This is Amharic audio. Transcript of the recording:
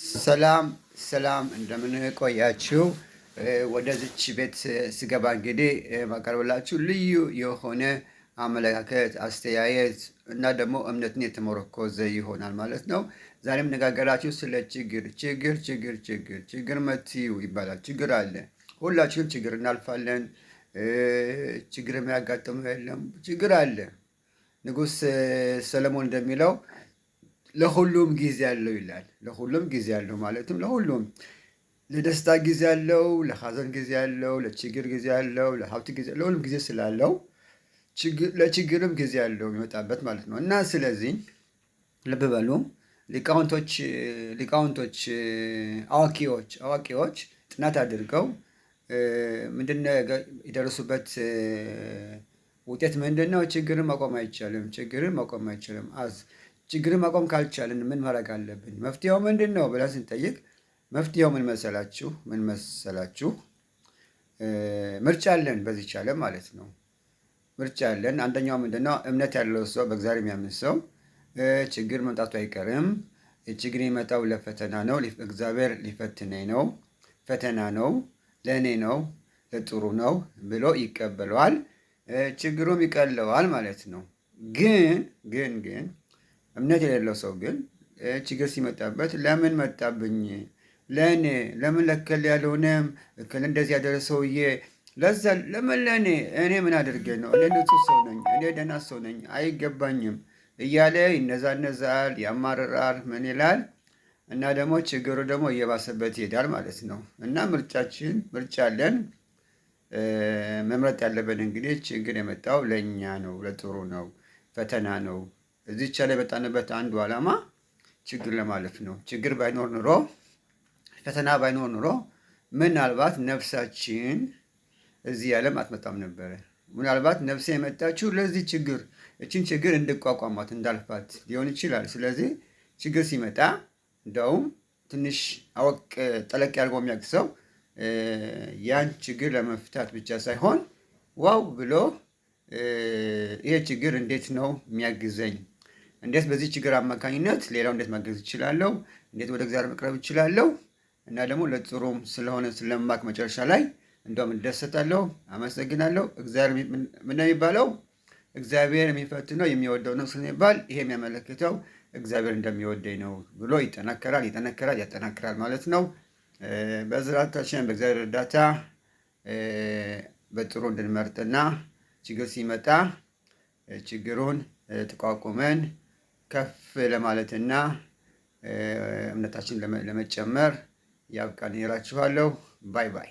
ሰላም ሰላም እንደምን ቆያችሁ? ወደዚች ቤት ስገባ እንግዲህ ማቀርብላችሁ ልዩ የሆነ አመለካከት፣ አስተያየት እና ደግሞ እምነትን የተመረኮዘ ይሆናል ማለት ነው። ዛሬም ነጋገራችሁ ስለ ችግር መትዩ ይባላል። ችግር አለ። ሁላችንም ችግር እናልፋለን። ችግር የሚያጋጥመው የለም። ችግር አለ። ንጉሥ ሰለሞን እንደሚለው ለሁሉም ጊዜ አለው ይላል። ለሁሉም ጊዜ አለው ማለትም ለሁሉም ለደስታ ጊዜ አለው፣ ለሐዘን ጊዜ አለው፣ ለችግር ጊዜ አለው፣ ለሀብት ጊዜ፣ ለሁሉም ጊዜ ስላለው ለችግርም ጊዜ አለው የሚመጣበት ማለት ነው። እና ስለዚህ ልብ በሉ ሊቃውንቶች አዋቂዎች ጥናት አድርገው ምንድነው የደረሱበት ውጤት ምንድን ነው? ችግርን ማቆም አይቻልም። ችግርን ማቆም ካልቻልን ምን ማድረግ አለብን? መፍትሄው ምንድን ነው ብለን ስንጠይቅ መፍትሄው ምን መሰላችሁ? ምርጫ አለን በዚች ዓለም ማለት ነው። ምርጫ አለን። አንደኛው ምንድን ነው? እምነት ያለው ሰው፣ በእግዚአብሔር የሚያምን ሰው ችግር መምጣቱ አይቀርም። ችግር የመጣው ለፈተና ነው። እግዚአብሔር ሊፈትነኝ ነው፣ ፈተና ነው፣ ለእኔ ነው፣ ለጥሩ ነው ብሎ ይቀበለዋል። ችግሩም ይቀለዋል ማለት ነው። ግን እምነት የሌለው ሰው ግን ችግር ሲመጣበት ለምን መጣብኝ? ለእኔ ለምን ለከል ያልሆነም እከል እንደዚህ ያደረሰ ሰውዬ ለዛ ለምን ለእኔ እኔ ምን አድርጌ ነው? እኔ ንጹህ ሰው ነኝ፣ እኔ ደህና ሰው ነኝ፣ አይገባኝም እያለ ይነዛነዛል፣ ያማርራል፣ ምን ይላል እና ደግሞ ችግሩ ደግሞ እየባሰበት ይሄዳል ማለት ነው። እና ምርጫ አለን። መምረጥ ያለብን እንግዲህ ችግር የመጣው ለእኛ ነው፣ ለጥሩ ነው፣ ፈተና ነው። እዚች ላይ የመጣንበት አንዱ ዓላማ ችግር ለማለፍ ነው። ችግር ባይኖር ኑሮ፣ ፈተና ባይኖር ኑሮ ምናልባት ነፍሳችን እዚህ ዓለም አትመጣም ነበረ። ምናልባት ነፍሴ የመጣችው ለዚህ ችግር እችን ችግር እንድቋቋማት እንዳልፋት ሊሆን ይችላል። ስለዚህ ችግር ሲመጣ እንደውም ትንሽ ጠለቅ ያድርገው የሚያውቅ ሰው ያን ችግር ለመፍታት ብቻ ሳይሆን ዋው ብሎ ይሄ ችግር እንዴት ነው የሚያግዘኝ? እንዴት በዚህ ችግር አማካኝነት ሌላው እንዴት ማገዝ ይችላለሁ? እንዴት ወደ እግዚአብሔር መቅረብ ይችላለሁ? እና ደግሞ ለጥሩም ስለሆነ ስለማቅ መጨረሻ ላይ እንደውም እደሰታለሁ፣ አመሰግናለሁ። እግዚአብሔር ምን ነው የሚባለው? እግዚአብሔር የሚፈትነው የሚወደው ነው ስለሚባል ይሄ የሚያመለክተው እግዚአብሔር እንደሚወደኝ ነው ብሎ ያጠናክራል ማለት ነው። በዝራታችን በእግዚአብሔር እርዳታ በጥሩ እንድንመርጥና ችግር ሲመጣ ችግሩን ተቋቁመን ከፍ ለማለትና እምነታችን ለመጨመር ያብቃን እላችኋለሁ። ባይ ባይ።